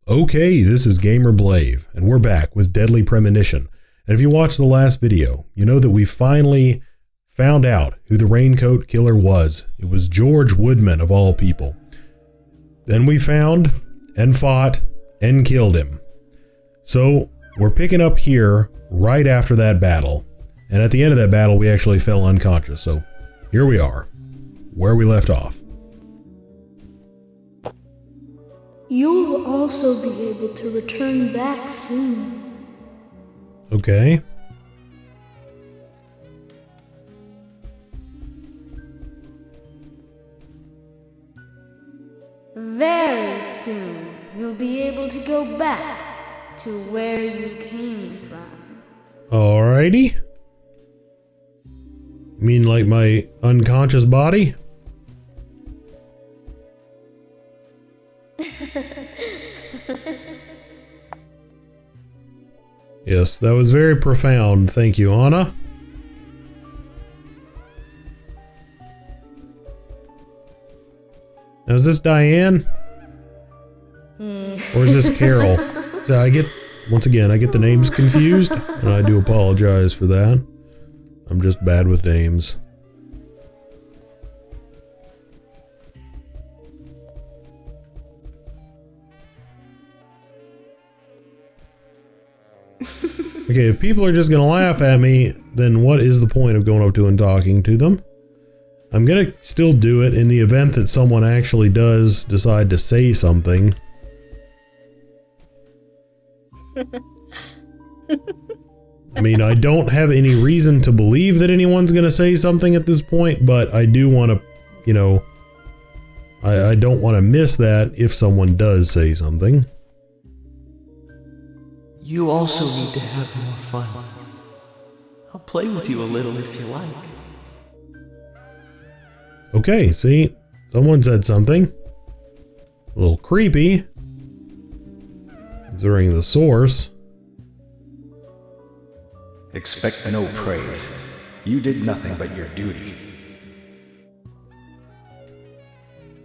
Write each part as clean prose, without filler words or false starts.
Okay, this is GamerBlave, and we're back with Deadly Premonition. And if you watched the last video, you know that we finally found out who the Raincoat Killer was. It was George Woodman, of all people. Then we found, and fought, and killed him. So, we're picking up here, right after that battle. And at the end of that battle, we actually fell unconscious, so here we are, where we left off. You will also be able to return back soon. Okay. Very soon, you'll be able to go back to where you came from. Alrighty. You mean like my unconscious body? Yes, that was very profound. Thank you, Anna. Now, is this Diane? Or is this Carol? So once again, I get the names confused, and I do apologize for that. I'm just bad with names. Okay, if people are just gonna laugh at me, then what is the point of going up to and talking to them? I'm gonna still do it in the event that someone actually does decide to say something. I mean, I don't have any reason to believe that anyone's gonna say something at this point, but I do want to, you know, I don't want to miss that if someone does say something. You also need to have more fun. I'll play with you a little if you like. Okay, see? Someone said something. A little creepy. Considering the source. Expect no praise. You did nothing but your duty.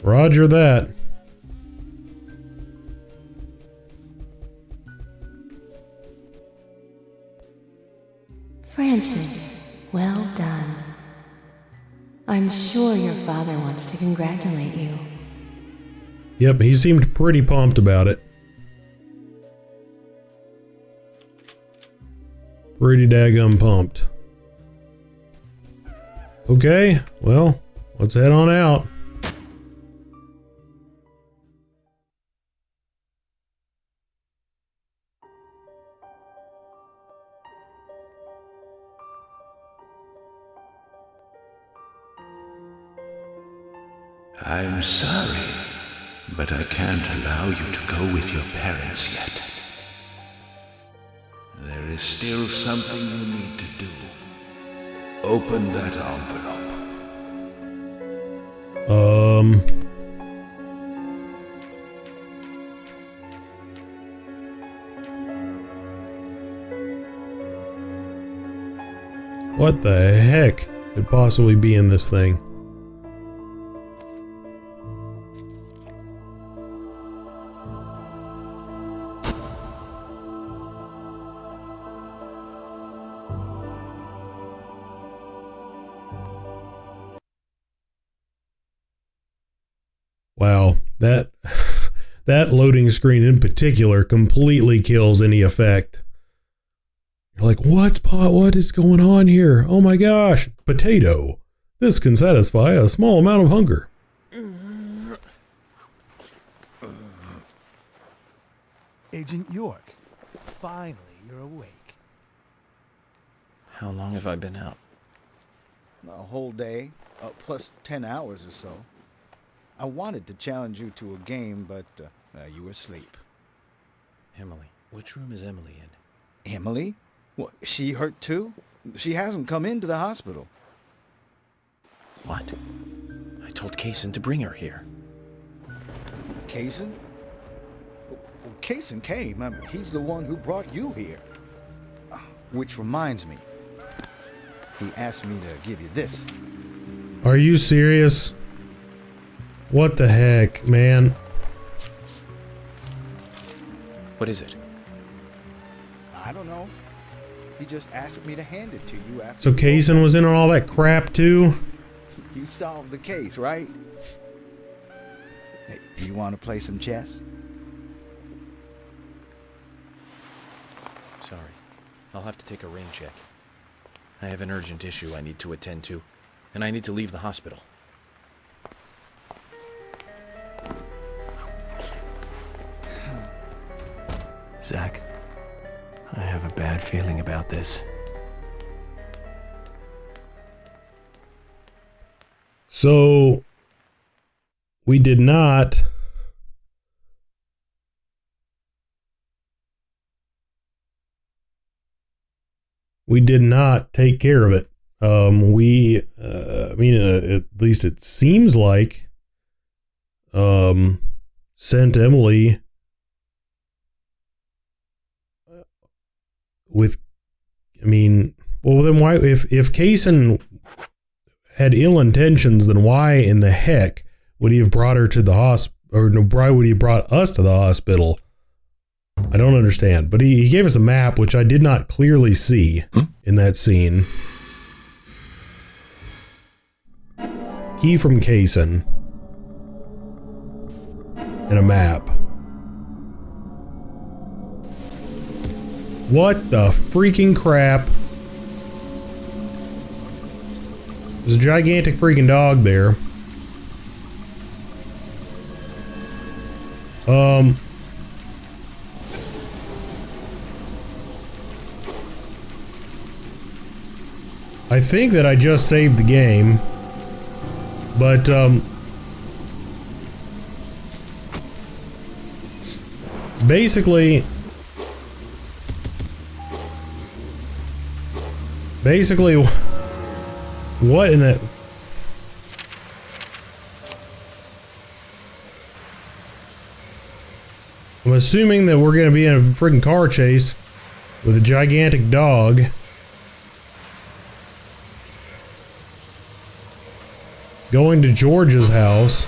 Roger that. Francis, well done. I'm sure your father wants to congratulate you. Yep, he seemed pretty pumped about it. Pretty daggum pumped. Okay, well, let's head on out. I'm sorry, but I can't allow you to go with your parents yet. There is still something you need to do. Open that envelope. What the heck could possibly be in this thing? Wow, that loading screen in particular completely kills any effect. You're like, what is going on here? Oh my gosh, potato. This can satisfy a small amount of hunger. Agent York, finally you're awake. How long have I been out? A whole day, plus 10 hours or so. I wanted to challenge you to a game, but you were asleep. Emily. Which room is Emily in? Emily? What, she hurt too? She hasn't come into the hospital. What? I told Kaysen to bring her here. Kaysen? Well, Kaysen came. He's the one who brought you here. Which reminds me. He asked me to give you this. Are you serious? What the heck, man? What is it? I don't know. He just asked me to hand it to you after. So Kaysen was in on all that crap too? You solved the case, right? Hey, do you want to play some chess? Sorry. I'll have to take a rain check. I have an urgent issue I need to attend to, and I need to leave the hospital. Zach, I have a bad feeling about this. So we did not take care of it. I mean, at least it seems like sent Emily with, I mean, well then why, if Kaysen had ill intentions, then why in the heck would he have brought her to the hospital, or no, why would he have brought us to the hospital? I don't understand. But he gave us a map, which I did not clearly see in that scene. Key from Kaysen. And a map. What the freaking crap? There's a gigantic freaking dog there. I think that I just saved the game, but basically what in that? I'm assuming that we're gonna be in a freaking car chase with a gigantic dog. Going to George's house.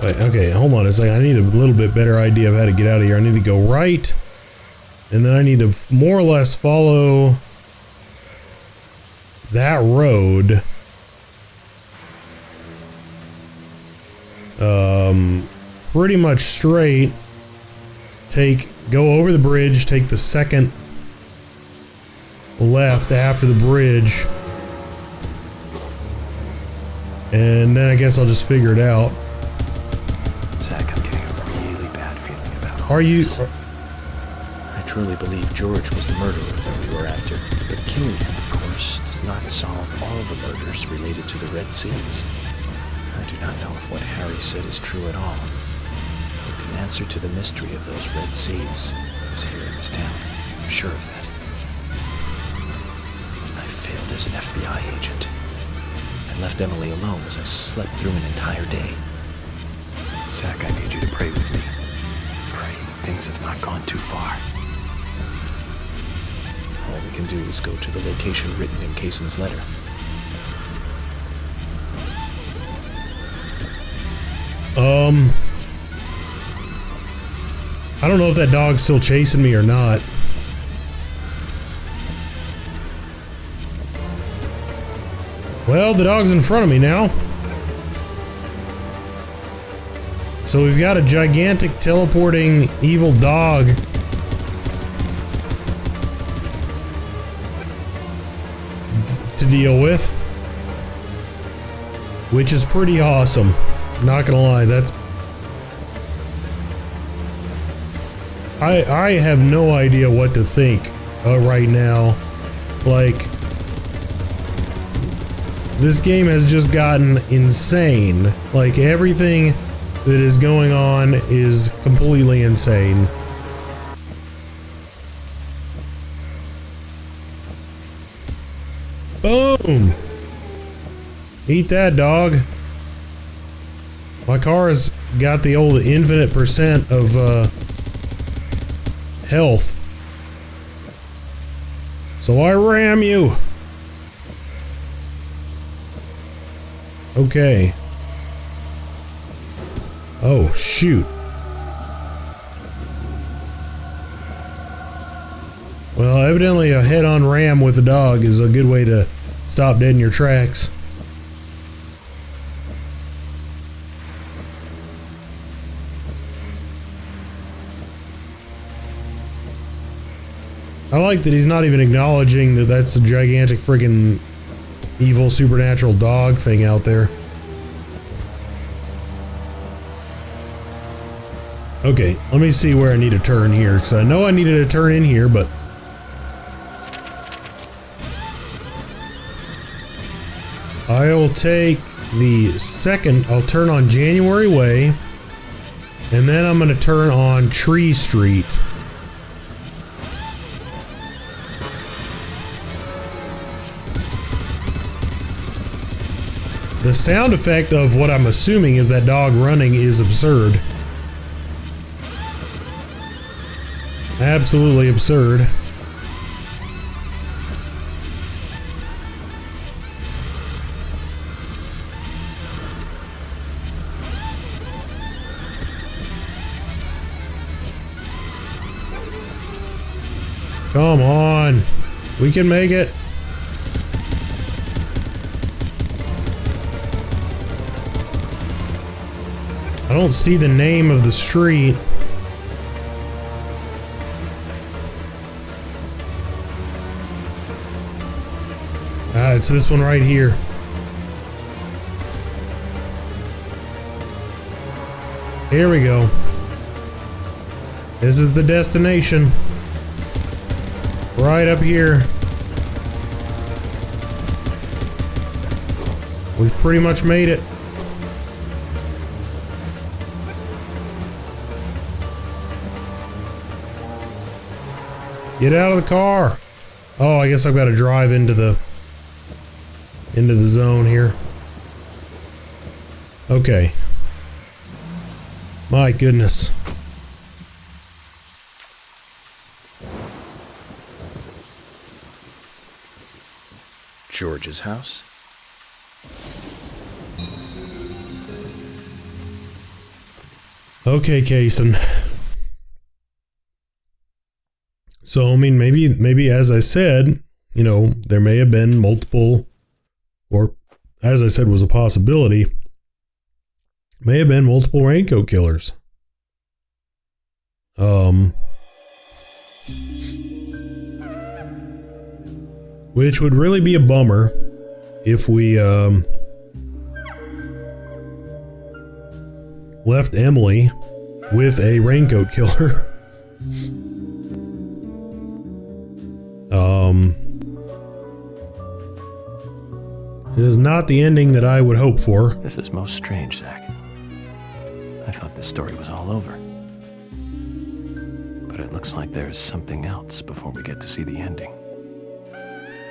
Wait, okay, hold on a second. I need a little bit better idea of how to get out of here. I need to go right, and then I need to more or less follow that road. Pretty much straight. Go over the bridge, take the second left after the bridge. And then I guess I'll just figure it out. Zach, I'm getting a really bad feeling about all Are you? this. I truly believe George was the murderer that we were after, but killing him, of course, does not solve all the murders related to the Red Seas. I do not know if what Harry said is true at all, but the answer to the mystery of those Red Seas is here in this town. I'm sure of that. I failed as an FBI agent. I left Emily alone as I slept through an entire day. Zach, I need you to pray with me. Pray that things have not gone too far. All we can do is go to the location written in Kaysen's letter. I don't know if that dog's still chasing me or not. Well, the dog's in front of me now. So we've got a gigantic teleporting evil dog. To deal with. Which is pretty awesome. Not gonna lie, that's... I have no idea what to think right now. Like... This game has just gotten insane. Like, everything that is going on is completely insane. Boom! Eat that, dog. My car's got the old infinite percent of health. So I ram you. Okay. Oh, shoot. evidently a head-on ram with a dog is a good way to stop dead in your tracks. I like that he's not even acknowledging that that's a gigantic friggin' evil supernatural dog thing out there. Okay, let me see where I need to turn here, because I know I needed to turn in here, but... I'll take the second, I'll turn on January Way, and then I'm going to turn on Tree Street. The sound effect of what I'm assuming is that dog running is absurd. Absolutely absurd. Come on. We can make it. I don't see the name of the street. It's this one right here. Here we go. This is the destination. Right up here. We've pretty much made it. Get out of the car. Oh, I guess I've got to drive into the zone here. Okay. My goodness. George's house? Okay, Kaysen. So, I mean, maybe as I said, you know, there may have been multiple, or as I said was a possibility, may have been multiple raincoat killers. Which would really be a bummer if we left Emily with a raincoat killer. It is not the ending that I would hope for. This is most strange, Zach. I thought this story was all over. But it looks like there's something else before we get to see the ending.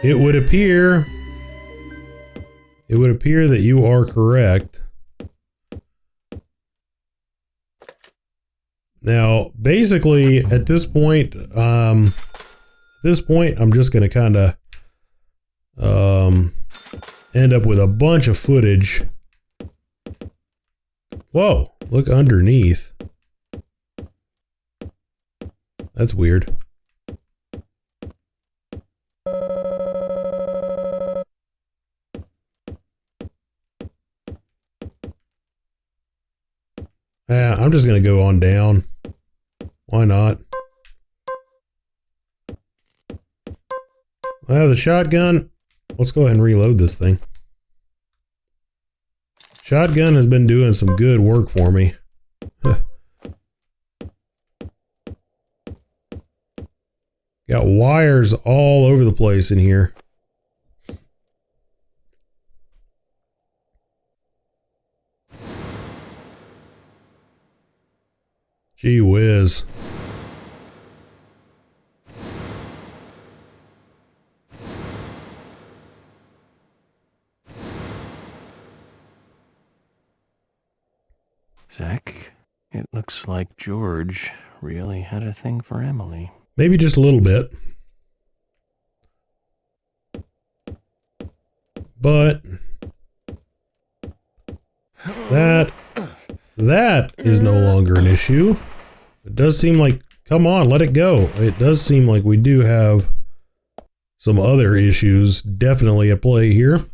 It would appear that you are correct. Now, basically, at this point, I'm just going to kind of end up with a bunch of footage. Whoa, look underneath. That's weird. Yeah, I'm just going to go on down. Why not? I have the shotgun. Let's go ahead and reload this thing. Shotgun has been doing some good work for me. Got wires all over the place in here. Gee whiz. Zach, it looks like George really had a thing for Emily. Maybe just a little bit. But that is no longer an issue. It does seem like, come on, let it go. It does seem like we do have some other issues definitely at play here.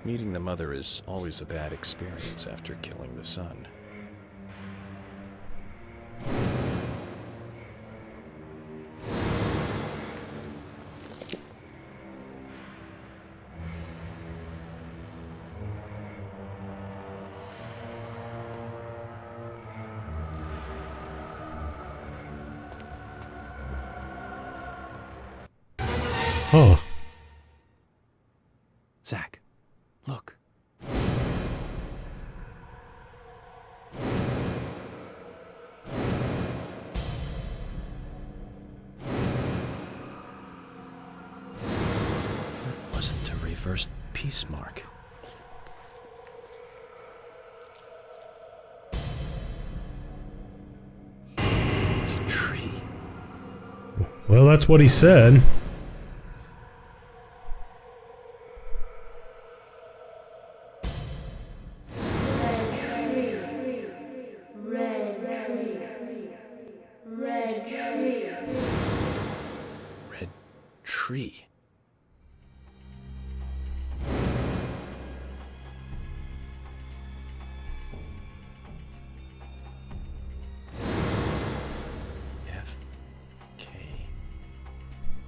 Meeting the mother is always a bad experience after killing the son. Huh. Zach, look. That wasn't a reversed peace mark. It's a tree. Well, that's what he said. Tree.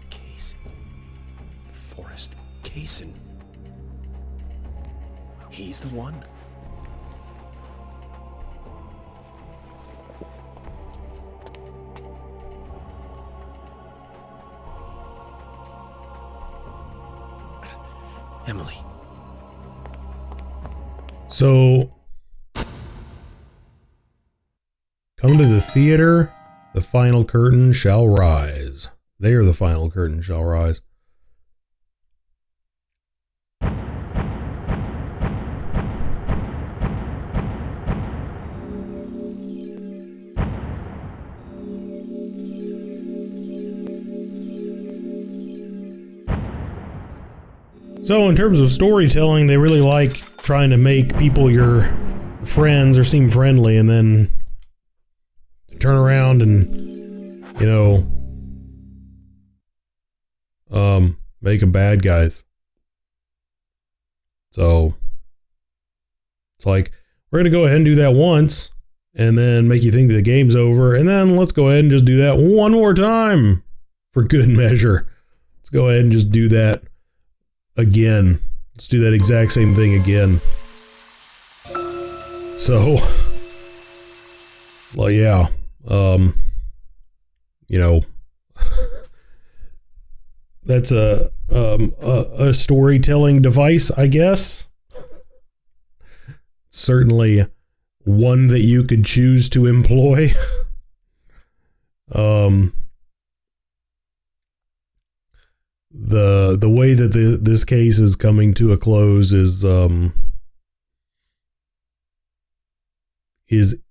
Kaysen. Forrest Kaysen. He's the one. Emily. So, come to the theater, the final curtain shall rise. There, the final curtain shall rise. So in terms of storytelling, they really like trying to make people your friends or seem friendly and then turn around and, you know, make them bad guys. So it's like, we're going to go ahead and do that once and then make you think the game's over. And then let's go ahead and just do that one more time for good measure. Let's go ahead and just do that again. Let's do that exact same thing again. So, well, yeah, you know, that's a storytelling device, I guess. Certainly one that you could choose to employ. The way that this case is coming to a close is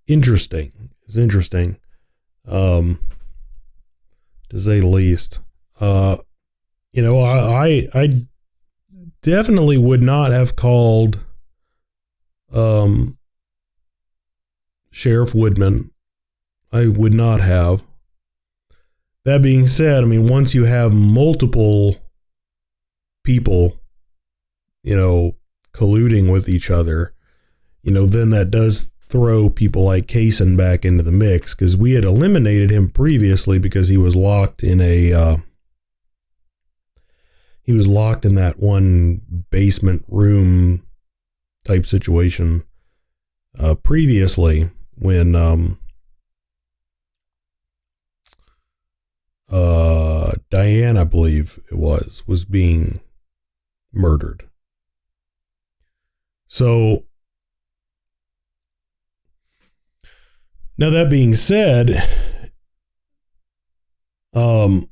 interesting. It's interesting, to say the least. You know, I definitely would not have called Sheriff Woodman. I would not have. That being said, I mean, once you have multiple people, you know, colluding with each other, you know, then that does throw people like Kaysen back into the mix, because we had eliminated him previously because he was locked in a he was locked in that one basement room type situation previously when Diane, I believe it was being murdered. So now that being said, you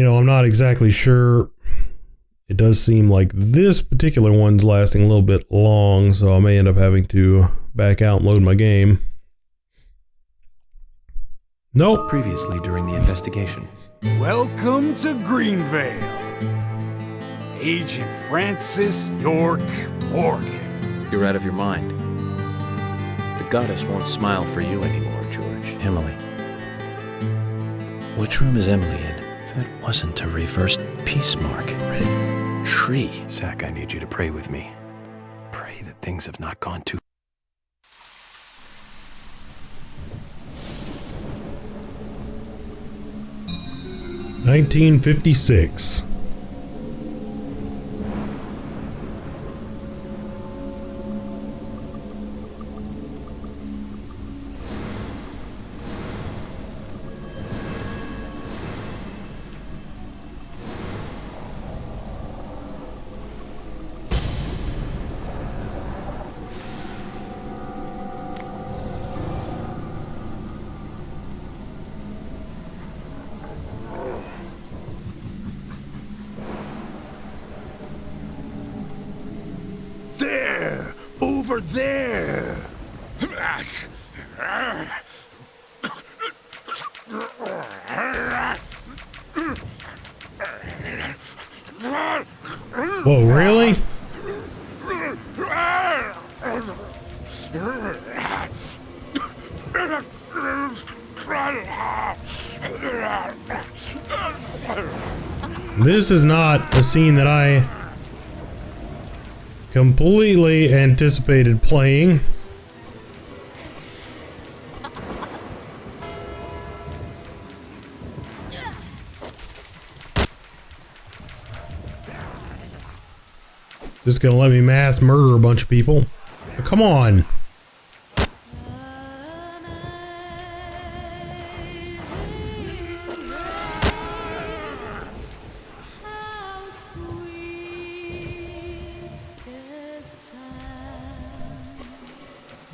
know, I'm not exactly sure it does seem like this particular one's lasting a little bit long, so I may end up having to back out and load my game. Nope. Previously during the investigation. Welcome to Greenvale. Agent Francis York Morgan. You're out of your mind. The goddess won't smile for you anymore, George. Emily. Which room is Emily in? That wasn't a reversed peace mark. Red tree. Zach, I need you to pray with me. Pray that things have not gone too... $1956. There! Over there! Whoa, really? This is not a scene that I completely anticipated playing. Just gonna let me mass murder a bunch of people. But come on.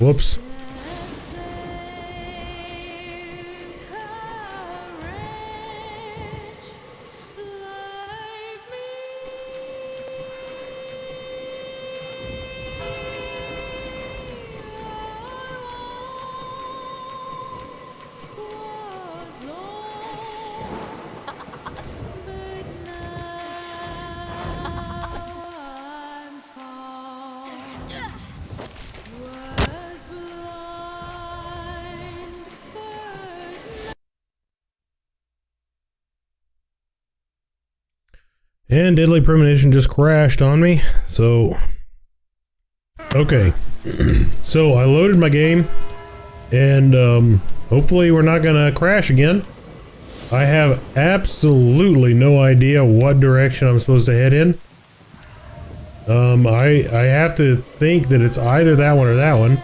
Whoops. And Deadly Premonition just crashed on me, so... Okay. So I loaded my game, and hopefully we're not gonna crash again. I have absolutely no idea what direction I'm supposed to head in. I have to think that it's either that one or that one,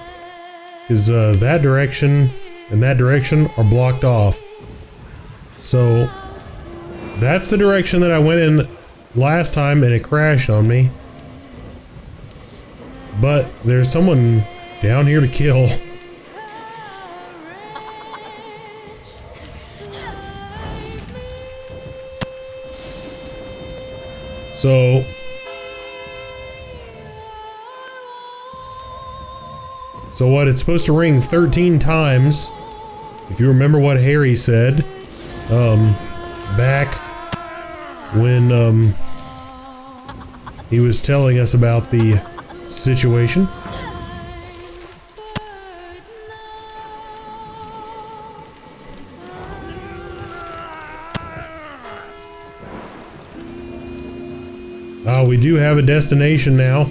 because that direction and that direction are blocked off. So that's the direction that I went in last time and it crashed on me. But there's someone down here to kill. So what, it's supposed to ring 13 times. If you remember what Harry said back when he was telling us about the situation. We do have a destination now.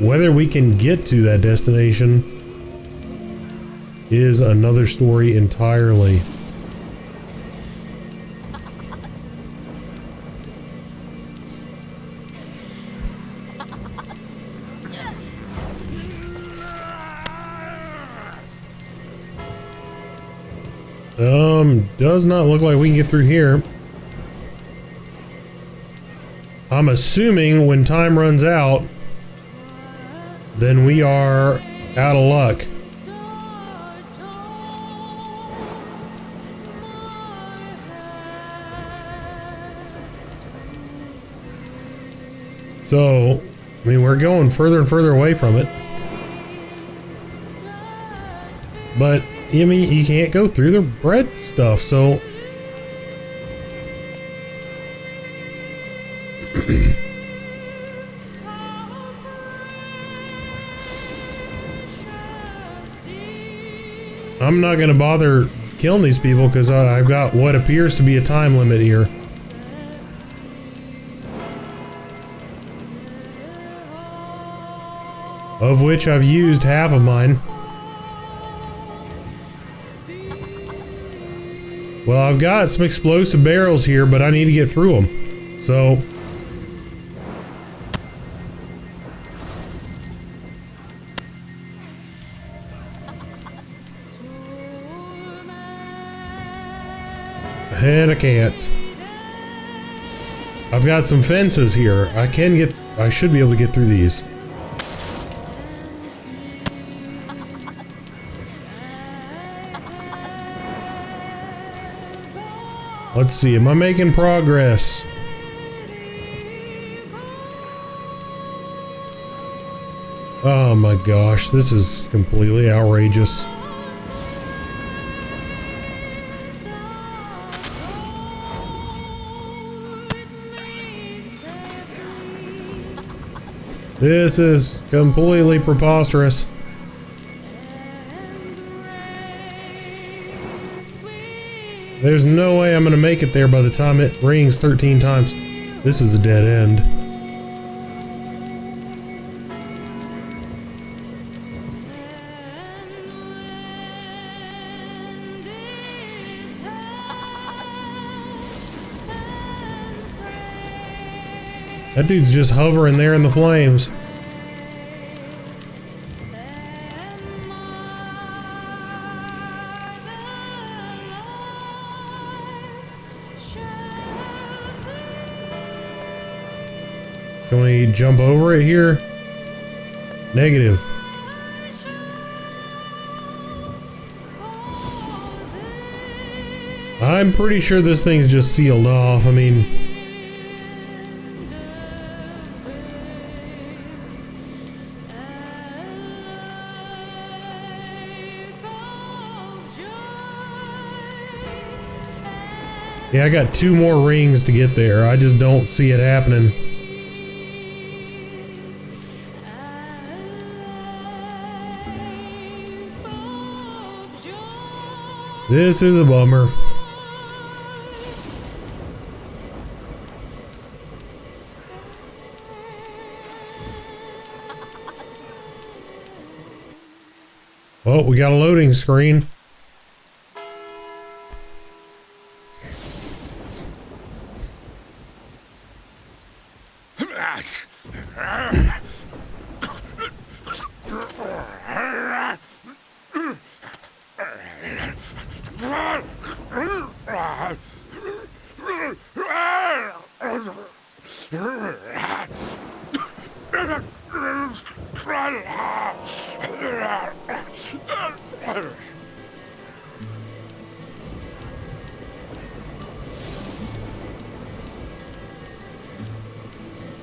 Whether we can get to that destination is another story entirely. Does not look like we can get through here. I'm assuming when time runs out, then we are out of luck. So, I mean, we're going further and further away from it. But, I mean, you can't go through the bread stuff, so... I'm not gonna bother killing these people because I've got what appears to be a time limit here. Of which I've used half of mine. Well, I've got some explosive barrels here, but I need to get through them. So... and I can't. I've got some fences here. I should be able to get through these. Let's see, am I making progress? Oh my gosh, this is completely outrageous. This is completely preposterous. There's no way I'm gonna make it there by the time it rings 13 times. This is a dead end. That dude's just hovering there in the flames. Can we jump over it here? Negative. I'm pretty sure this thing's just sealed off. I mean... yeah, I got 2 more rings to get there. I just don't see it happening. This is a bummer. Oh, we got a loading screen.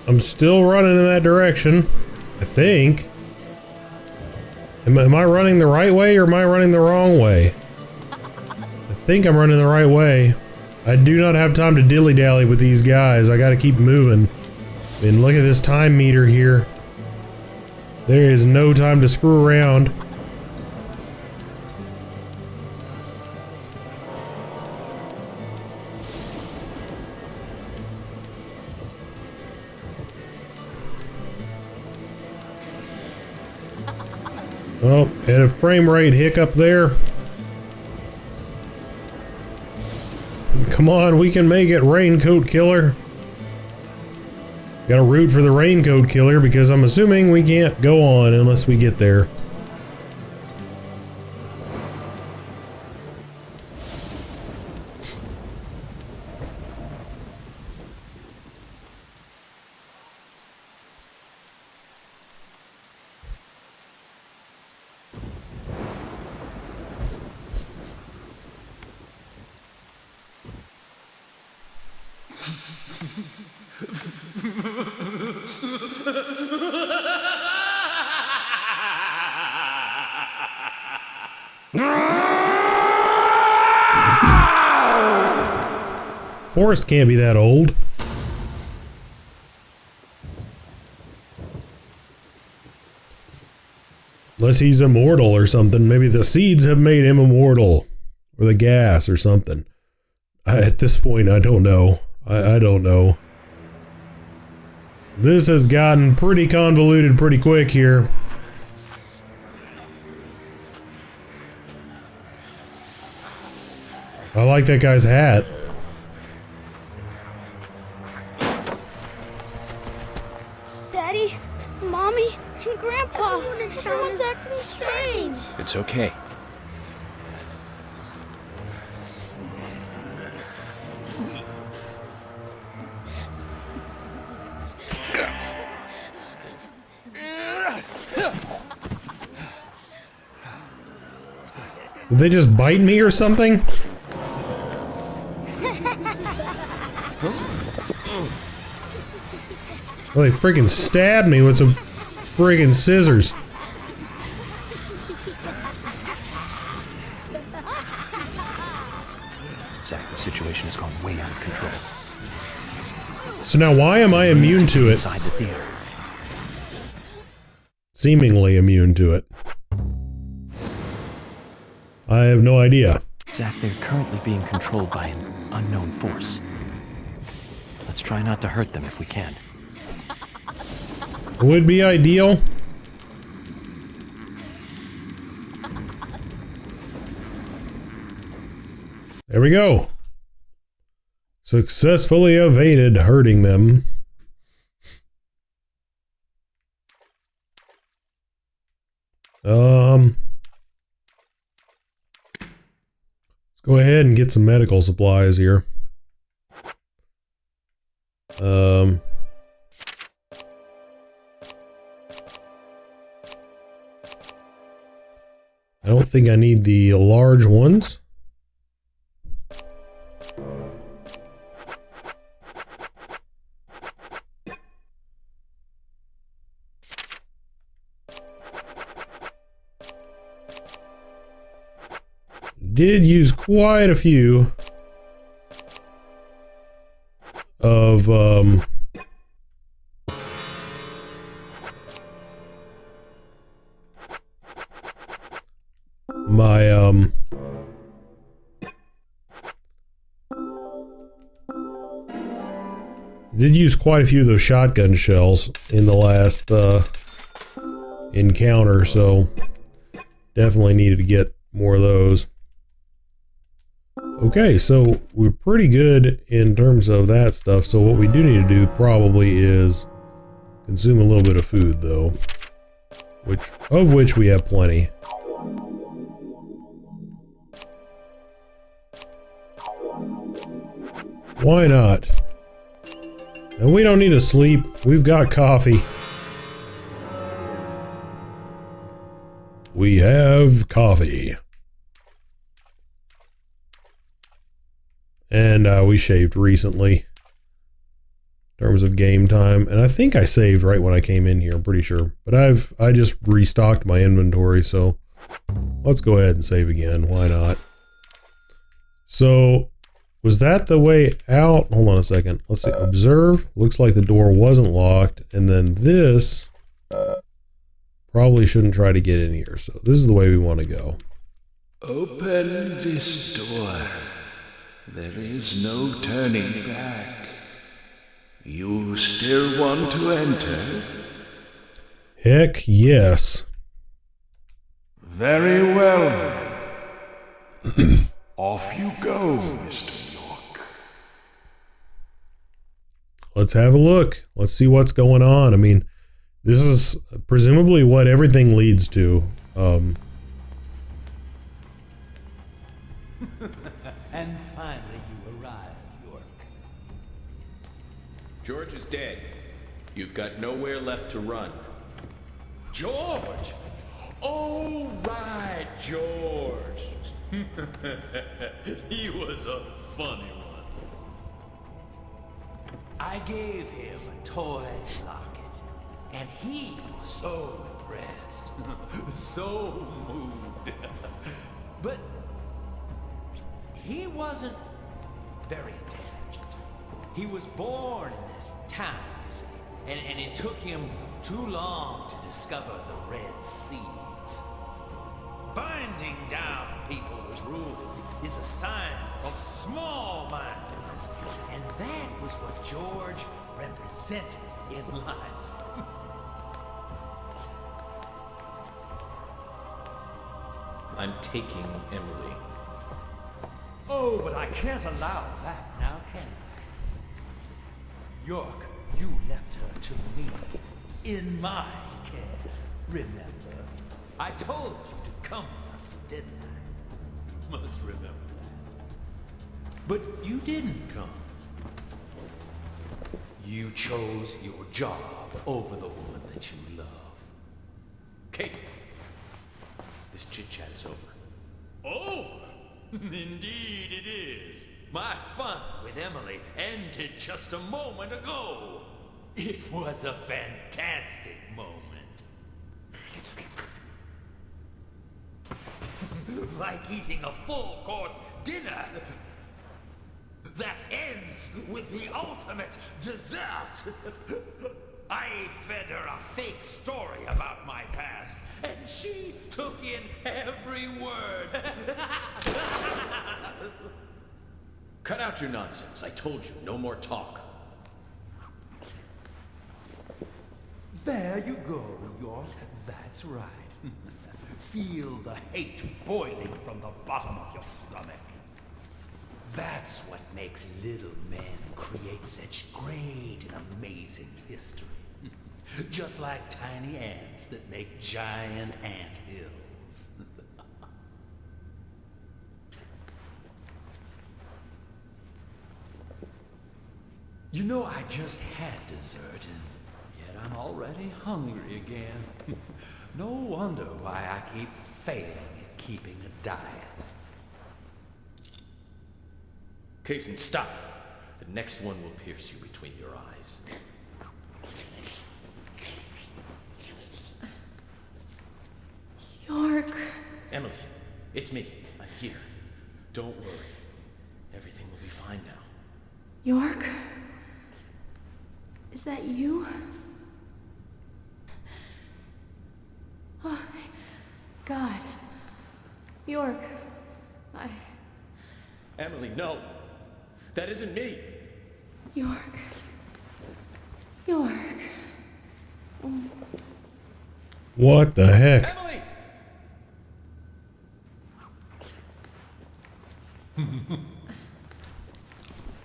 I'm still running in that direction, I think. Am I running the right way or am I running the wrong way? I think I'm running the right way. I do not have time to dilly-dally with these guys. I gotta keep moving. And look at this time meter here. There is no time to screw around. Oh, had a frame rate hiccup there. Come on, we can make it, Raincoat Killer. Gotta root for the Raincoat Killer because I'm assuming we can't go on unless we get there. Forrest can't be that old. Unless he's immortal or something. Maybe the seeds have made him immortal. Or the gas or something. At this point, I don't know. I don't know. This has gotten pretty convoluted pretty quick here. I like that guy's hat. Daddy, Mommy, and Grandpa. Everyone's acting strange. It's okay. Did they just bite me or something? Well, they freaking stabbed me with some friggin' scissors. Zach, the situation has gone way out of control. So now why am I immune to it? Inside the theater. Seemingly immune to it. I have no idea. Zach, they're currently being controlled by an unknown force. Let's try not to hurt them if we can. Would be ideal. There we go. Successfully evaded hurting them. Let's go ahead and get some medical supplies here. I don't think I need the large ones. Did use quite a few of my did use quite a few of those shotgun shells in the last encounter, so definitely needed to get more of those. Okay, so we're pretty good in terms of that stuff, so what we do need to do probably is consume a little bit of food, though, of which we have plenty. Why not? And we don't need to sleep. We've got coffee. We have coffee. And we shaved recently in terms of game time. And I think I saved right when I came in here, I'm pretty sure. But I just restocked my inventory, so let's go ahead and save again. Why not? So, was that the way out? Hold on a second. Let's see. Observe. Looks like the door wasn't locked. And then this probably shouldn't try to get in here. So this is the way we want to go. Open this door. There is no turning back. You still want to enter? Heck yes. Very well then. Off you go, Mr. York. Let's have a look. Let's see what's going on. I mean, this is presumably what everything leads to. And finally you arrive, York. George is dead. You've got nowhere left to run. George! Oh, right, George. He was a funny one. I gave him a toy locket. And he was so impressed, so moved. But he wasn't very intelligent. He was born in this town, you see, and it took him too long to discover the Red Seeds. Binding down people with rules is a sign of small-mindedness, and that was what George represented in life. I'm taking Emily. Oh, but I can't allow that now, can I? York, you left her to me, in my care. Remember, I told you to come with us, didn't I? Must remember that. But you didn't come. You chose your job over the woman that you love. Kaysen, this chit-chat is over. Over? Indeed it is. My fun with Emily ended just a moment ago. It was a fantastic moment. Like eating a full-course dinner that ends with the ultimate dessert. I fed her a fake story about my past, and she took in every word. Cut out your nonsense. I told you, no more talk. There you go, York. That's right. Feel the hate boiling from the bottom of your stomach. That's what makes little men create such great and amazing history. Just like tiny ants that make giant ant hills. You know, I just had dessert, and yet I'm already hungry again. No wonder why I keep failing at keeping a diet. Kaysen, stop. The next one will pierce you between your eyes. York. Emily, it's me. I'm here. Don't worry. Everything will be fine now. York? Is that you? Oh, thank God. York, Emily, no. That isn't me. York. What the heck? Emily!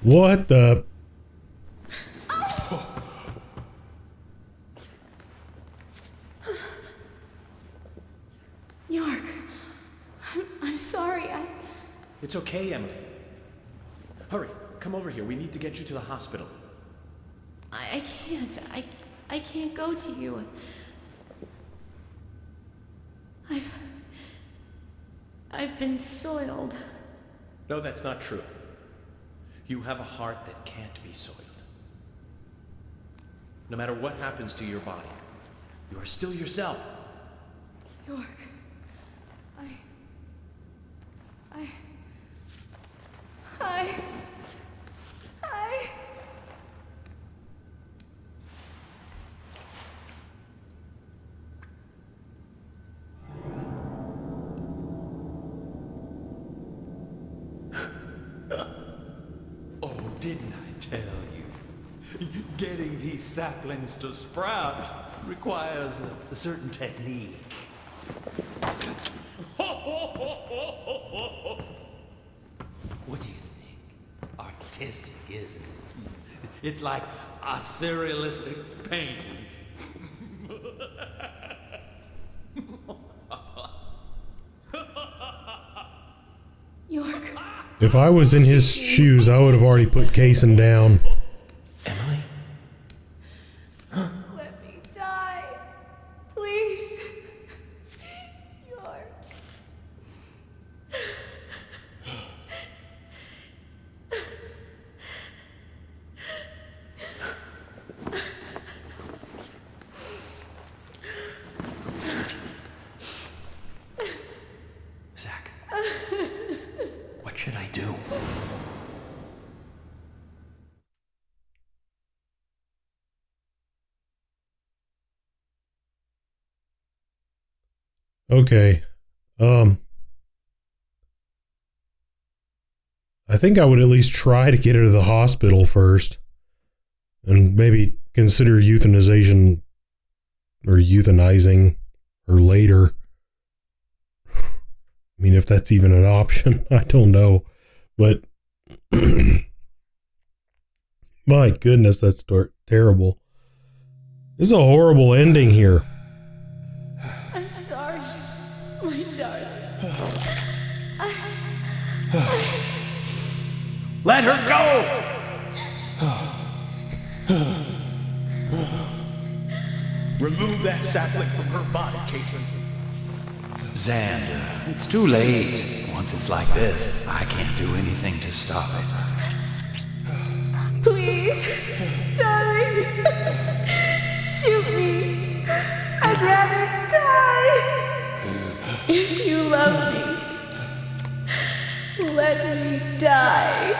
What the? York, I'm sorry. It's okay, Emily. Hurry, come over here. We need to get you to the hospital. I can't. I can't go to you. I've been soiled. No, that's not true. You have a heart that can't be soiled. No matter what happens to your body, you are still yourself. York, Oh, didn't I tell you? Getting these saplings to sprout requires a certain technique. What do you think? Artistic, isn't it? It's like a surrealistic painting. York. If I was in his shoes, I would have already put Kaysen down. Emily? Let me die. Please. York. What should I do? Okay. I think I would at least try to get her to the hospital first. And maybe consider euthanization or euthanizing her later. I mean, if that's even an option, I don't know. But my goodness, that's terrible. This is a horrible ending here. I'm sorry, my darling. Let her go! Remove that sapling from her body, Kaysen. Xander, it's too late. Once it's like this, I can't do anything to stop it. Please, darling. Shoot me. I'd rather die. If you love me, let me die.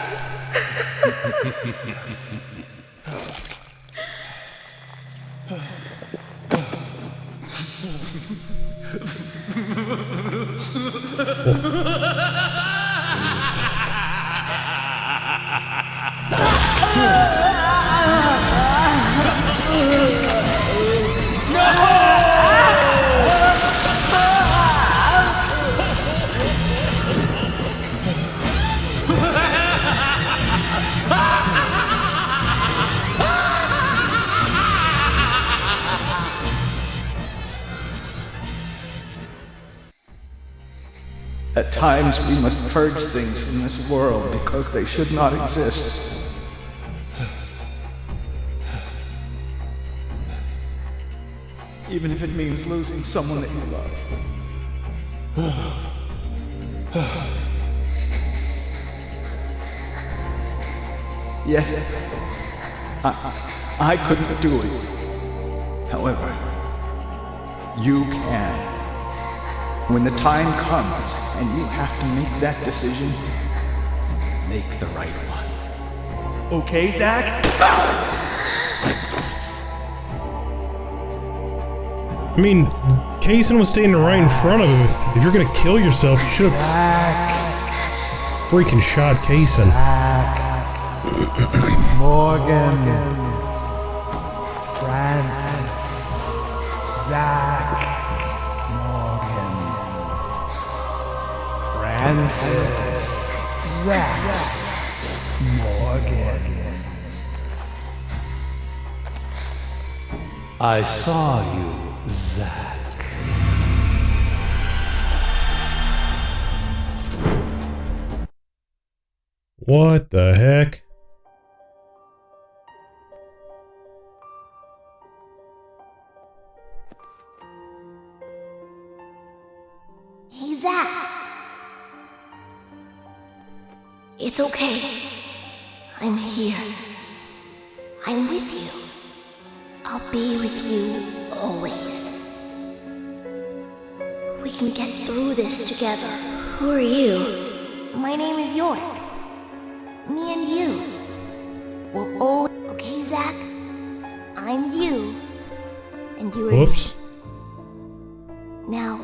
At times we must purge things from this world because they should not exist. Even if it means losing someone that you love. Yes, I couldn't do it. However, you can. When the time comes and you have to make that decision, make the right one. Okay, Zach? I mean, Kaysen was standing right in front of him. If you're gonna kill yourself, you should have freaking shot Kaysen. Morgan. Francis. Zach. Morgan. Francis. Zach. Morgan. I saw you, Zach. What the heck? Hey, Zach. It's okay. I'm here. I'm with you. I'll be with you always. We can get through this together. Who are you? My name is York. Me and you. We'll always... Okay, Zach? I'm you. And you are Whoops. me. Now,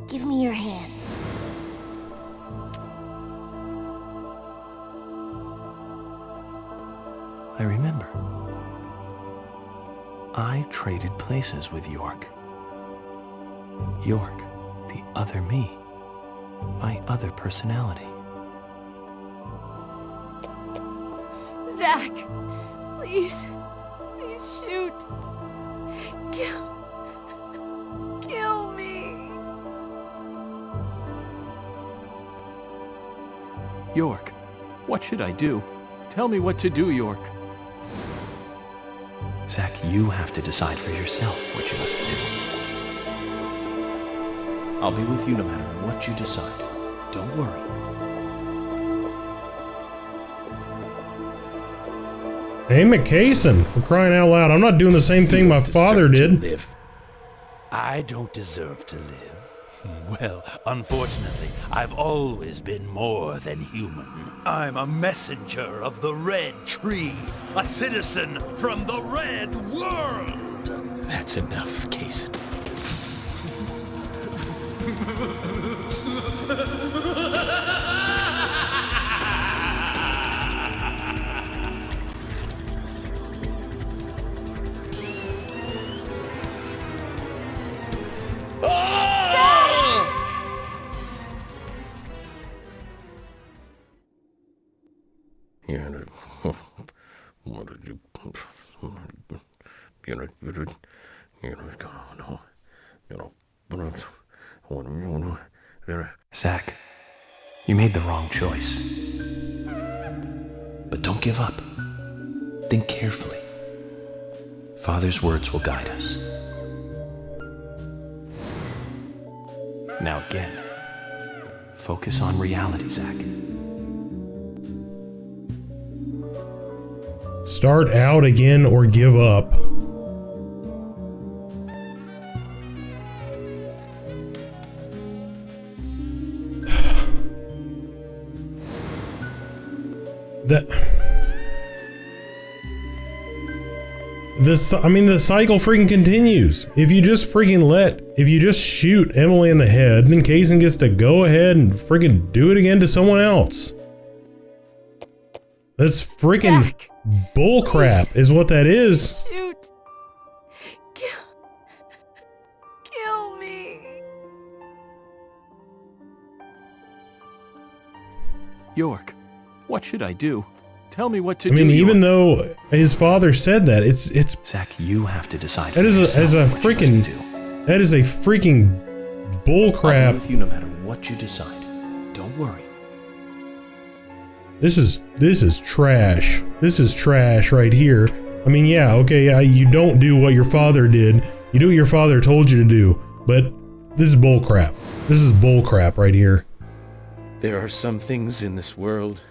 give me your hand. I remember. I traded places with York. York, the other me. My other personality. Zach, please shoot. Kill me. York, what should I do? Tell me what to do, York. Zach, you have to decide for yourself what you must do. I'll be with you no matter what you decide. Don't worry. Aim at Kaysen, for crying out loud. I'm not doing the same thing my father did. Live. I don't deserve to live. Well, unfortunately, I've always been more than human. I'm a messenger of the Red Tree, a citizen from the Red World. That's enough, Kaysen. Zach, you made the wrong choice. But don't give up. Think carefully. Father's words will guide us. Now again, focus on reality, Zach. Start out again or give up. The cycle freaking continues. If you just shoot Emily in the head, then Kaysen gets to go ahead and freaking do it again to someone else. That's freaking bullcrap, is what that is. Shoot. Kill me. York, what should I do? Tell me what to do. I mean, even though his father said that, it's Zach, you have to decide. That is a freaking bullcrap. I'll be with you no matter what you decide. Don't worry. This is trash. This is trash right here. I mean, yeah, okay, you don't do what your father did. You do what your father told you to do, but this is bullcrap. This is bullcrap right here. There are some things in this world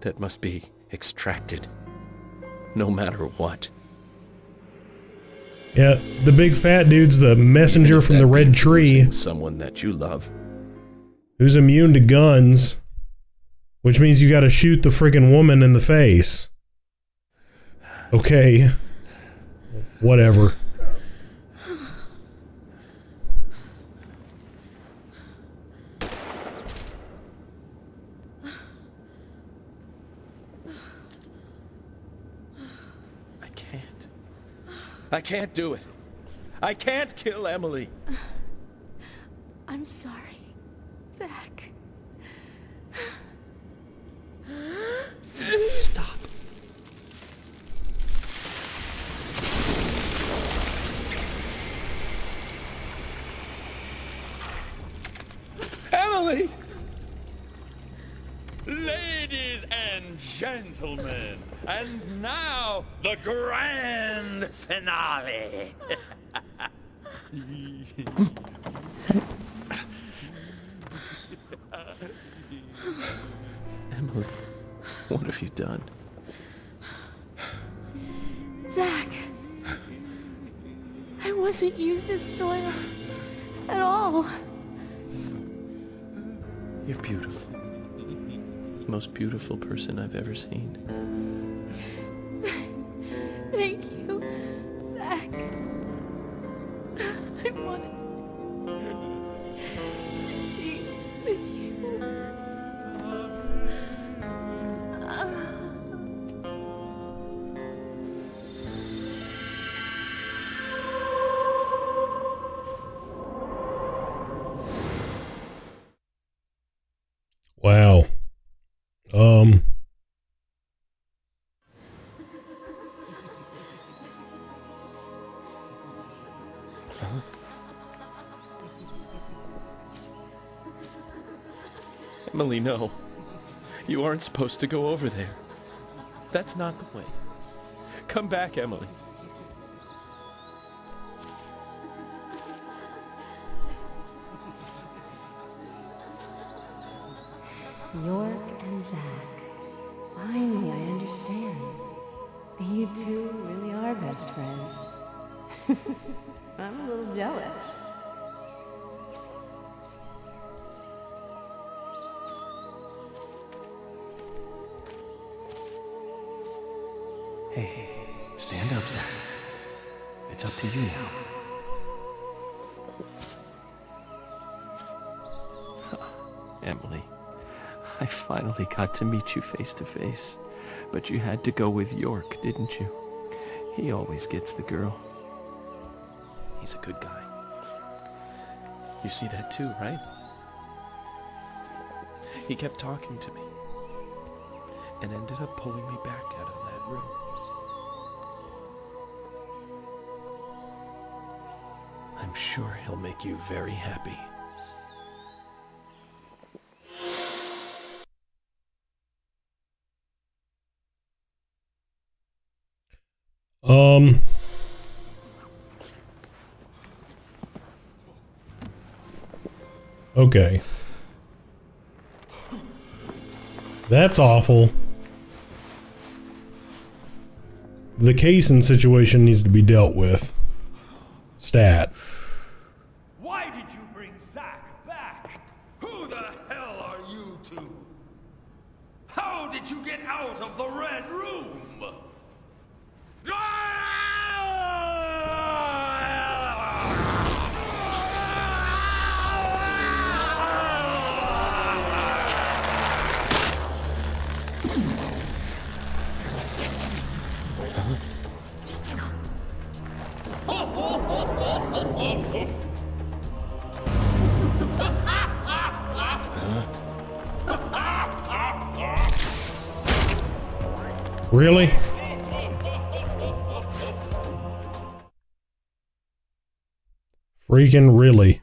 that must be extracted, no matter what. Yeah, the big fat dude's the messenger from the Red Tree. Someone that you love. Who's immune to guns, which means you gotta shoot the freaking woman in the face. Okay. Whatever. I can't do it. I can't kill Emily. I'm sorry, Zach. Stop. Emily! Ladies and gentlemen, and now the grand finale. Emily, what have you done? Zach, I wasn't used as soil at all. You're beautiful. The most beautiful person I've ever seen. Thank you, Zach. I wanted to be with you. Wow. Emily, no. You aren't supposed to go over there. That's not the way. Come back, Emily. York and Zach. Finally, I understand. You two really are best friends. I'm a little jealous. Hey, stand up, Zach. It's up to you now. Emily, I finally got to meet you face to face, but you had to go with York, didn't you? He always gets the girl. He's a good guy. You see that too, right? He kept talking to me and ended up pulling me back out of that room. I'm sure he'll make you very happy. Okay. That's awful. The Kaysen situation needs to be dealt with. Stat. Why did you bring Zach back? Who the hell are you two? How did you get out of the Red Room? Really? Freaking really.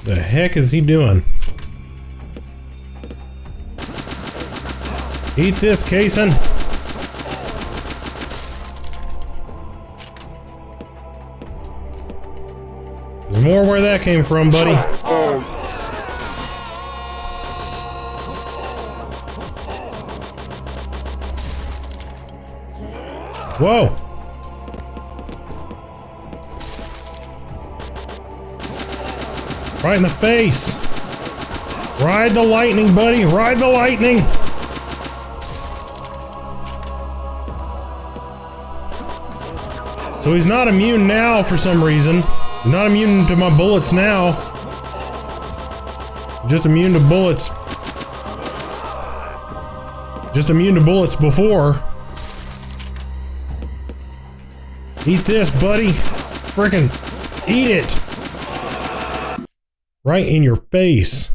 The heck is he doing? Eat this, Kaysen. There's more where that came from, buddy. Whoa. Right in the face. Ride the lightning, buddy. Ride the lightning. So he's not immune now for some reason. He's not immune to my bullets now. Just immune to bullets. Just immune to bullets before. Eat this, buddy. Frickin' eat it. Right in your face.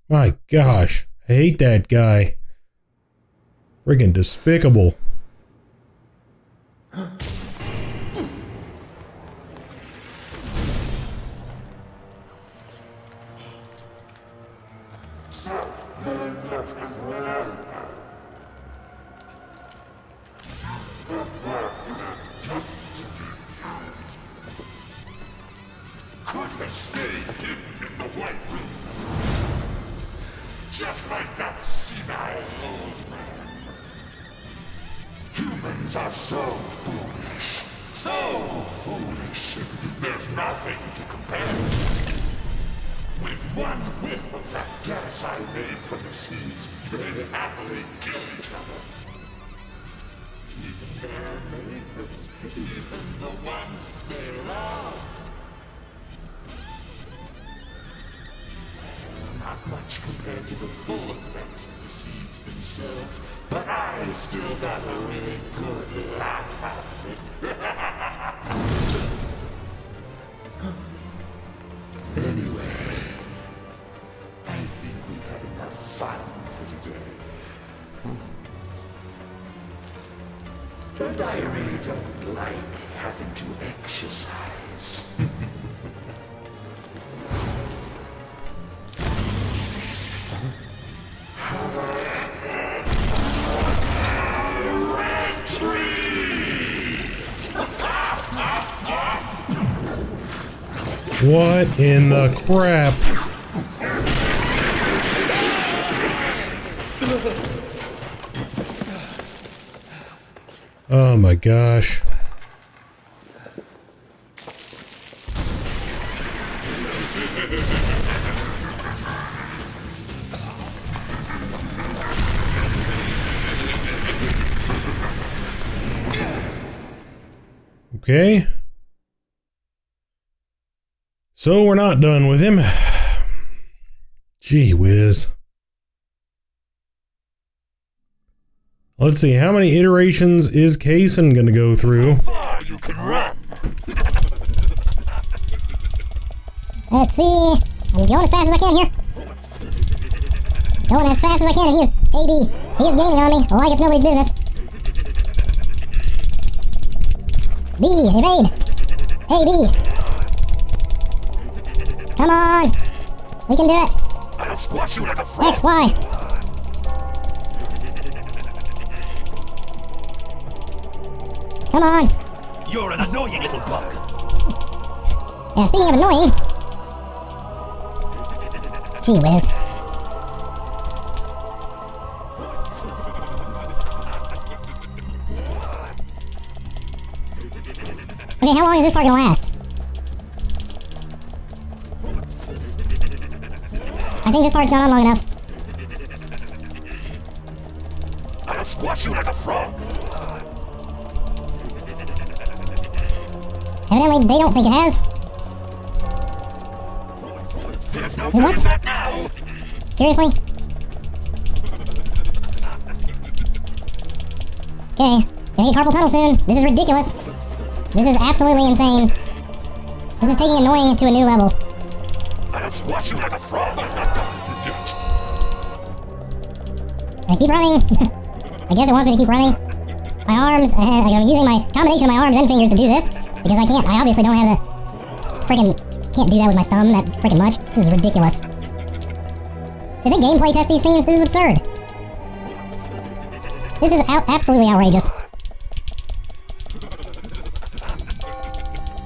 My gosh. I hate that guy. Frickin' despicable. Could have stayed hidden in the White Room. Just like that senile old man. Humans are so foolish. So foolish. There's nothing to compare. With one whiff of that gas I made from the seeds, they happily kill each other. Even their neighbors, even the ones they love. Not much compared to the full effects of the seeds themselves, but I still got a really good laugh out of it. Anyway, I think we've had enough fun for today. And I really don't like having to exercise. What in the crap? Oh my gosh. Okay. So we're not done with him. Gee whiz. Let's see, how many iterations is Kaysen gonna go through? You can run. Let's see. I'm going as fast as I can here. Going as fast as I can, and he is AB. He is gaining on me like it's nobody's business. B, evade. Hey, B. Come on. We can do it. I'll squash you like a frog. X, Y. Come on. You're an annoying little bug. Yeah, speaking of annoying. Gee whiz. Okay, how long is this part gonna last? I think this part's gone on long enough. I'll squash you like a frog. Evidently, they don't think it has. What? Seriously? Okay, gonna need carpal tunnel soon. This is ridiculous. This is absolutely insane. This is taking annoying to a new level. I'll squash you like a frog. I keep running. I guess it wants me to keep running. My arms, I'm using my combination of my arms and fingers to do this. Because I obviously don't have the freaking, can't do that with my thumb that freaking much. This is ridiculous. Did they gameplay test these scenes? This is absurd. This is absolutely outrageous.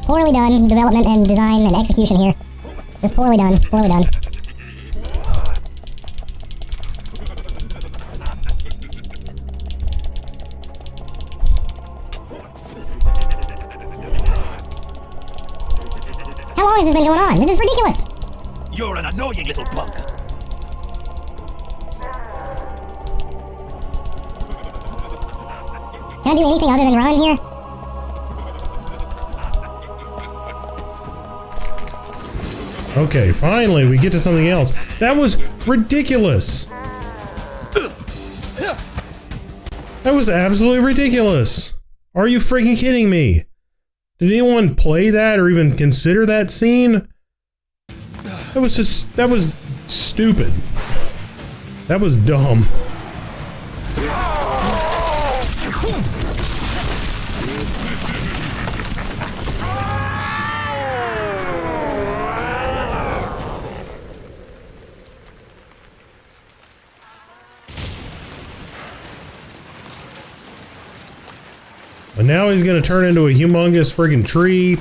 Poorly done development and design and execution here. Just poorly done, poorly done. How long has this been going on? This is ridiculous! You're an annoying little bug. Can I do anything other than run here? Okay, finally we get to something else. That was ridiculous. That was absolutely ridiculous. Are you freaking kidding me? Did anyone play that or even consider that scene? That was stupid. That was dumb. And now he's gonna turn into a humongous friggin' tree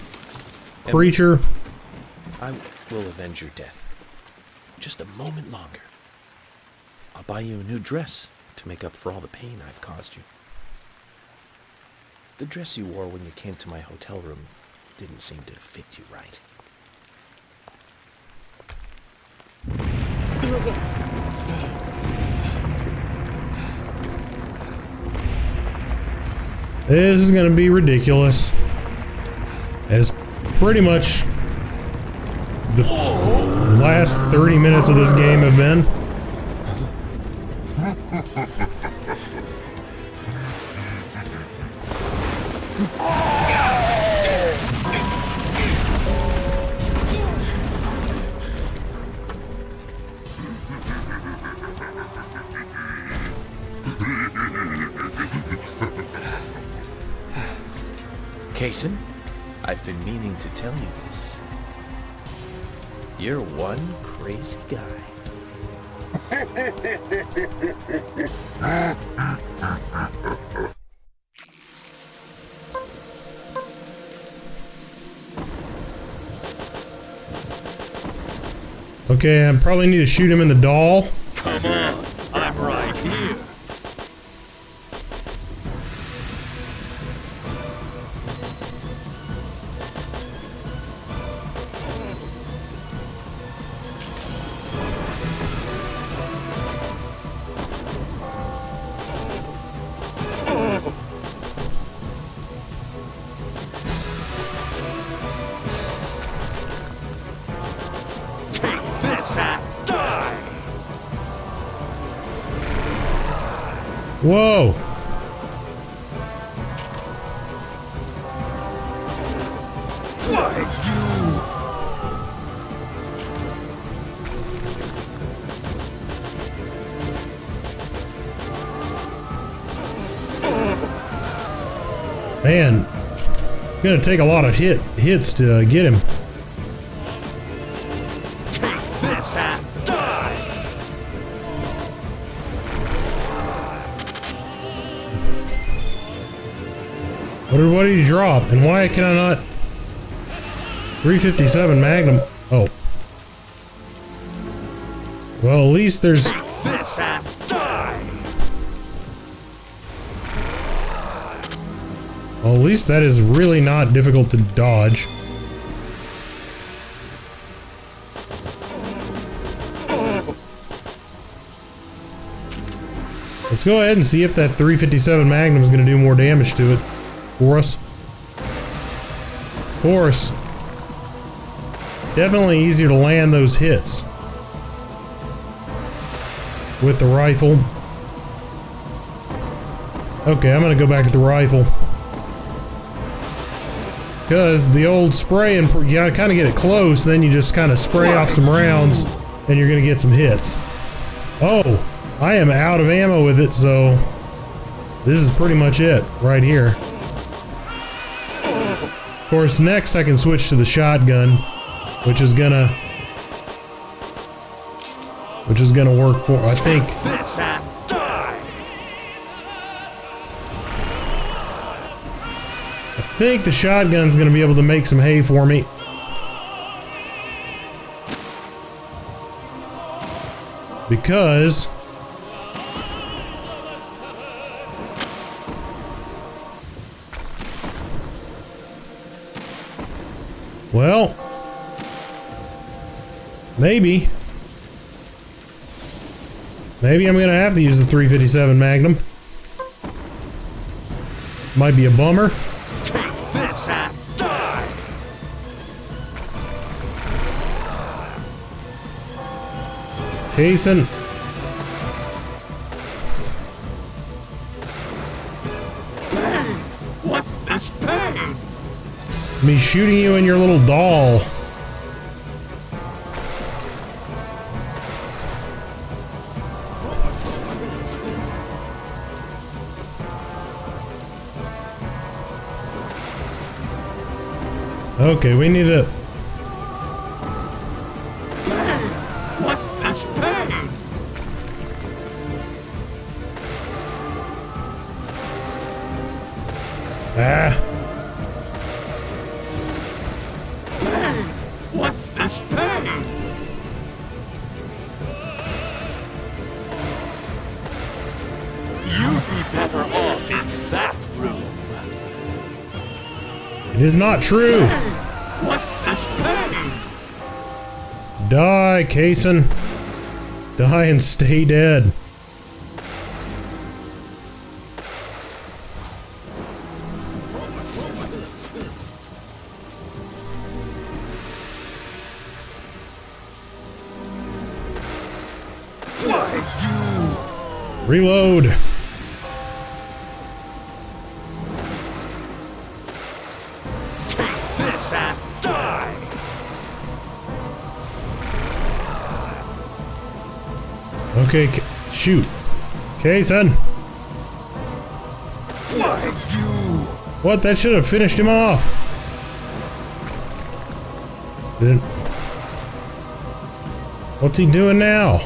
creature. I will avenge your death. Just a moment longer. I'll buy you a new dress to make up for all the pain I've caused you. The dress you wore when you came to my hotel room didn't seem to fit you right. This is gonna be ridiculous. As pretty much the last 30 minutes of this game have been. Kaysen, I've been meaning to tell you this. You're one crazy guy. Okay, I probably need to shoot him in the doll. Come on, I'm right here. Whoa! Man, it's gonna take a lot of hits to get him. Take this and die! What did he drop? And why can I not? 357 Magnum. Oh. Well, at least there's. Take this and die! Well, at least that is really not difficult to dodge. Let's go ahead and see if that 357 Magnum is going to do more damage to it for us. Of course. Definitely easier to land those hits with the rifle. Okay, I'm going to go back to the rifle. Because the old spray, and you gotta kind of get it close, then you just kind of spray off some rounds, and you're gonna get some hits. Oh, I am out of ammo with it, so this is pretty much it right here. Of course, next I can switch to the shotgun, which is gonna work for, I think. I think the shotgun's gonna be able to make some hay for me. Because well, maybe I'm gonna have to use the 357 Magnum. Might be a bummer. Kaysen. What's this pain? It's me shooting you in your little doll. Okay, we need to. What's this pain? Ah. What's this pain? You'd be better off in that room. It is not true. What's this pain? Die, Kaysen. Die and stay dead. Reload. Take this and die. Okay, shoot. Kaysen. What? That should have finished him off. Didn't. What's he doing now?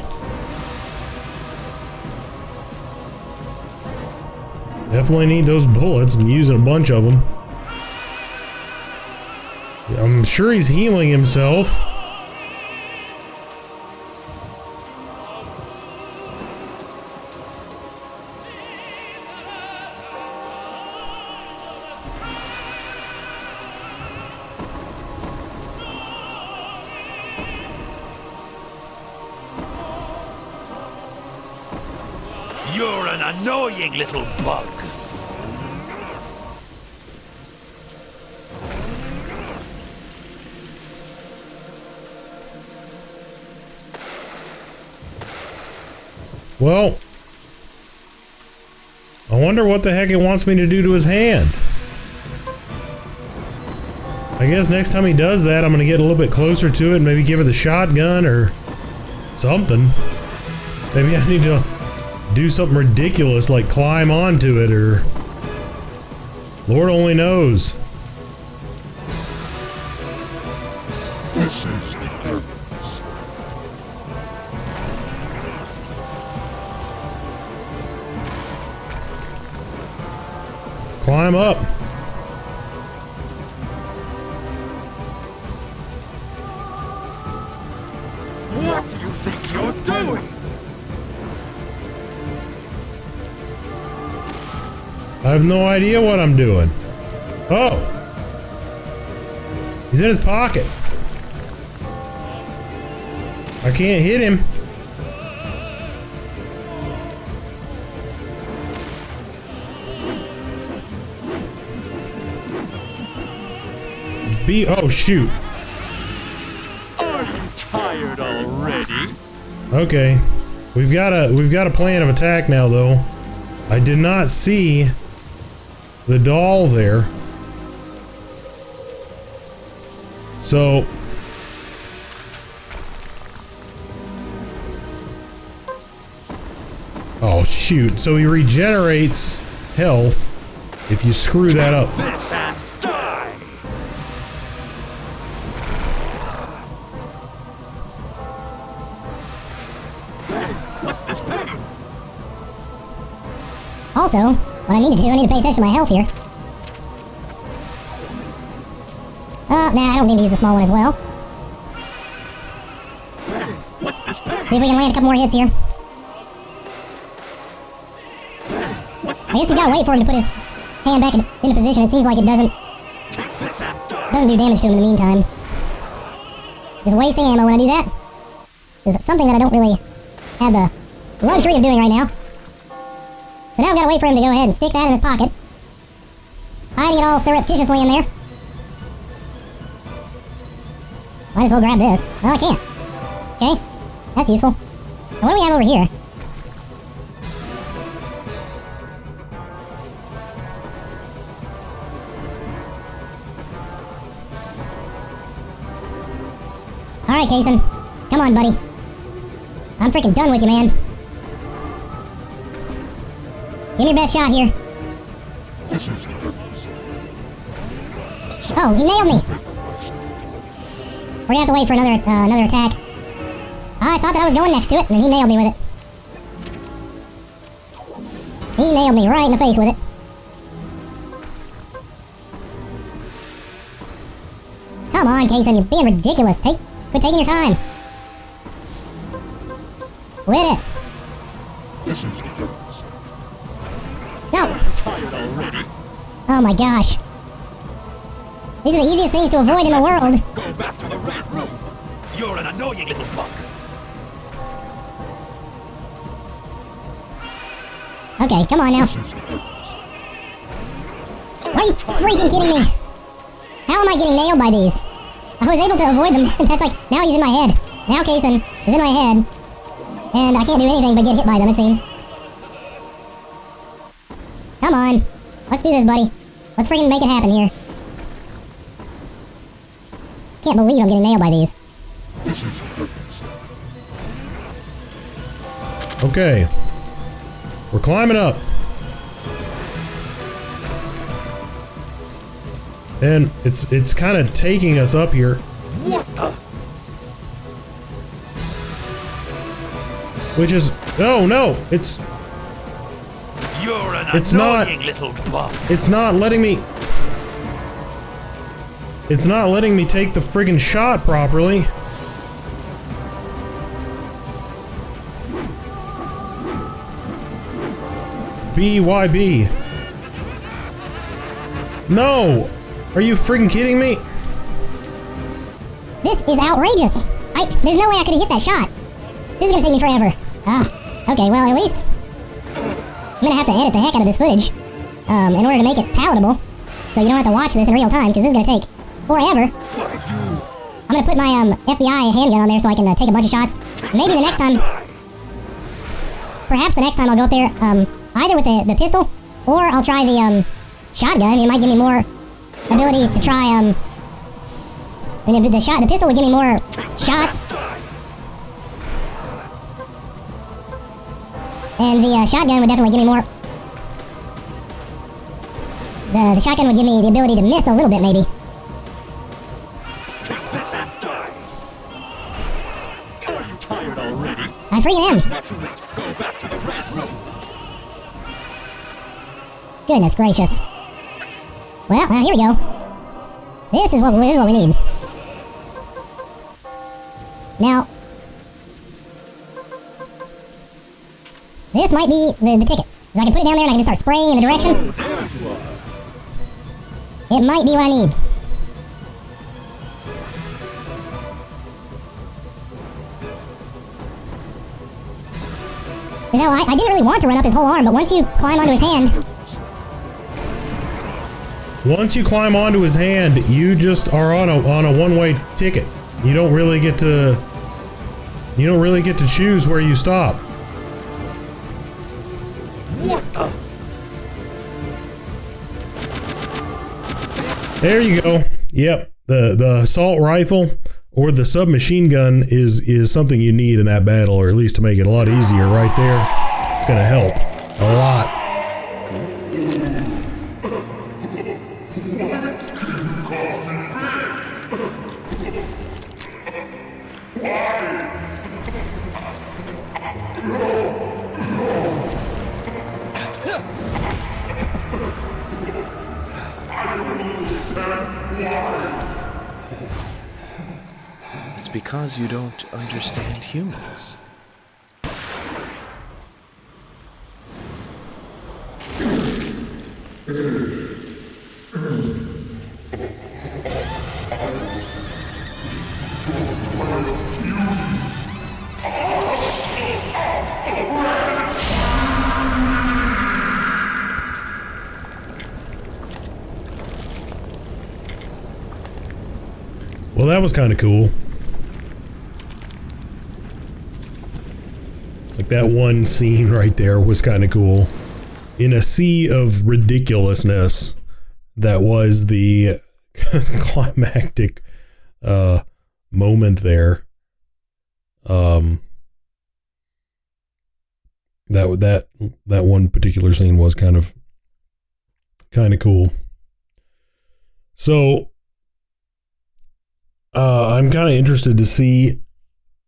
Definitely need those bullets. I'm using a bunch of them. I'm sure he's healing himself. You're an annoying little bug. Well, I wonder what the heck it wants me to do to his hand. I guess next time he does that, I'm gonna get a little bit closer to it and maybe give it the shotgun or something. Maybe I need to do something ridiculous like climb onto it or... Lord only knows. This is the purpose. Climb up. What do you think you're doing? I have no idea what I'm doing. Oh! He's in his pocket. I can't hit him. Oh shoot. Are you tired already? Okay. We've got a plan of attack now though. I did not see the doll there. So oh shoot. So he regenerates health if you screw that up. This and die! Hey, what's this pain? Also, what I need to do, I need to pay attention to my health here. Nah, I don't need to use the small one as well. Hey, what's this pain? See if we can land a couple more hits here. Hey, what's this I guess we gotta wait for him to put his hand back into position. It seems like it doesn't do damage to him in the meantime. Just wasting ammo when I do that. Is something that I don't really have the luxury of doing right now. So now I've got to wait for him to go ahead and stick that in his pocket. Hiding it all surreptitiously in there. Might as well grab this. Well, I can't. Okay, that's useful. Now, what do we have over here? Alright, Kaysen. Come on, buddy. I'm freaking done with you, man. Give me your best shot here. Oh, he nailed me. We're gonna have to wait for another attack. I thought that I was going next to it, and he nailed me with it. He nailed me right in the face with it. Come on, Kaysen, you're being ridiculous. Quit taking your time. Quit it. No. Oh my gosh. These are the easiest things to avoid in the world. Go back to the red room. You're an annoying little punk. Okay, come on now. Are you freaking kidding me? How am I getting nailed by these? I was able to avoid them. That's like, now he's in my head. Now Kaysen is in my head. And I can't do anything but get hit by them, it seems. Come on. Let's do this, buddy. Let's freaking make it happen here. Can't believe I'm getting nailed by these. Okay. We're climbing up. And it's kind of taking us up here. What the? Which is no, it's You're an it's not annoying little bum. it's not letting me take the friggin' shot properly. BYB. No! Are you friggin' kidding me? This is outrageous. There's no way I could have hit that shot. This is gonna take me forever. Okay, well, at least I'm gonna have to edit the heck out of this footage in order to make it palatable, so you don't have to watch this in real time, because this is gonna take forever. I'm gonna put my FBI handgun on there so I can take a bunch of shots. Maybe the next time, perhaps the next time I'll go up there either with the pistol Or I'll try the, shotgun. I mean, it might give me more ability to try, I mean, the pistol would give me more shots. And the shotgun would definitely give me more. The shotgun would give me the ability to miss a little bit, maybe. I freaking am. Goodness gracious. Well, here we go. This is what we need. Now, this might be the ticket. So I can put it down there and I can just start spraying in the direction. It might be what I need. You know, I didn't really want to run up his whole arm, but once you climb onto his hand... Once you climb onto his hand, you just are on a one-way ticket. You don't really get to... You don't really get to choose where you stop. There you go. Yep. The assault rifle or the submachine gun is something you need in that battle, or at least to make it a lot easier right there. It's gonna help a lot. It's because you don't understand humans. Well, that was kind of cool. Like that one scene right there was kind of cool. In a sea of ridiculousness, that was the climactic moment there. That one particular scene was kind of cool. So I'm kind of interested to see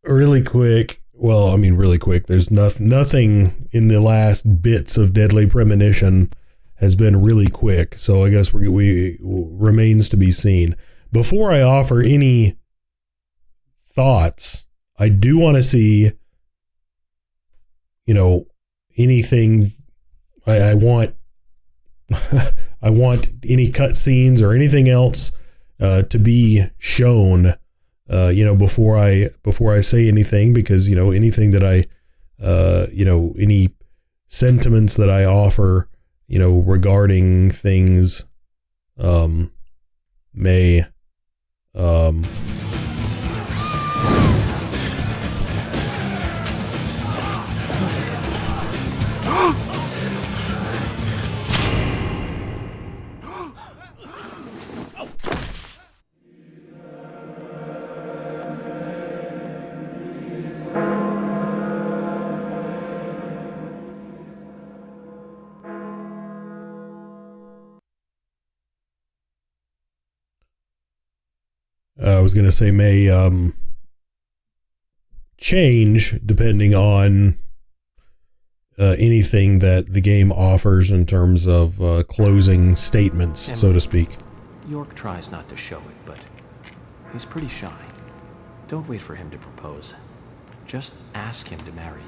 really quick. Well, I mean, really quick. There's nothing in the last bits of Deadly Premonition has been really quick. So I guess we remains to be seen. Before I offer any thoughts, I do want to see, you know, anything. I want I want any cutscenes or anything else to be shown, you know, before I say anything, because, you know, anything that I, you know, any sentiments that I offer, you know, regarding things, may, I was going to say may change depending on anything that the game offers in terms of closing statements, so to speak. York tries not to show it, but he's pretty shy. Don't wait for him to propose. Just ask him to marry you.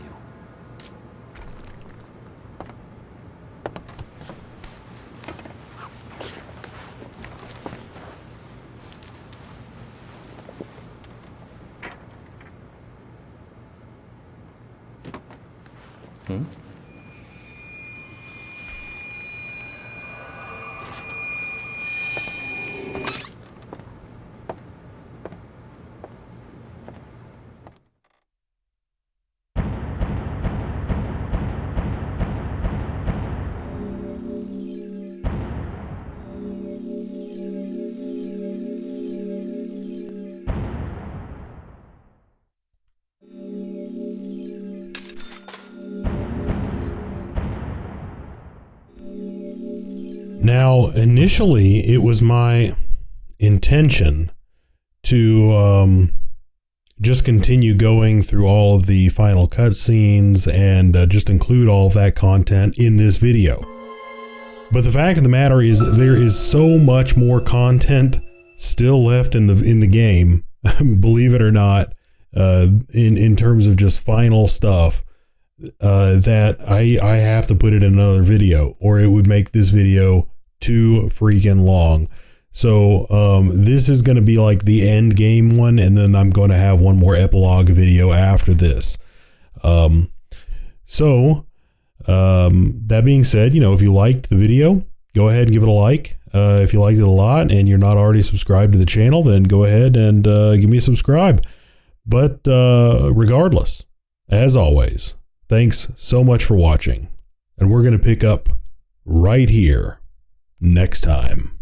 Hmm? Now, initially, it was my intention to just continue going through all of the final cutscenes and just include all of that content in this video. But the fact of the matter is, there is so much more content still left in the game, believe it or not, in terms of just final stuff, that I have to put it in another video, or it would make this video too freaking long. So this is going to be like the end game one, and then I'm going to have one more epilogue video after this. That being said, if you liked the video, go ahead and give it a like. If you liked it a lot and you're not already subscribed to the channel, then go ahead and give me a subscribe. But regardless, as always, thanks so much for watching, and we're going to pick up right here next time.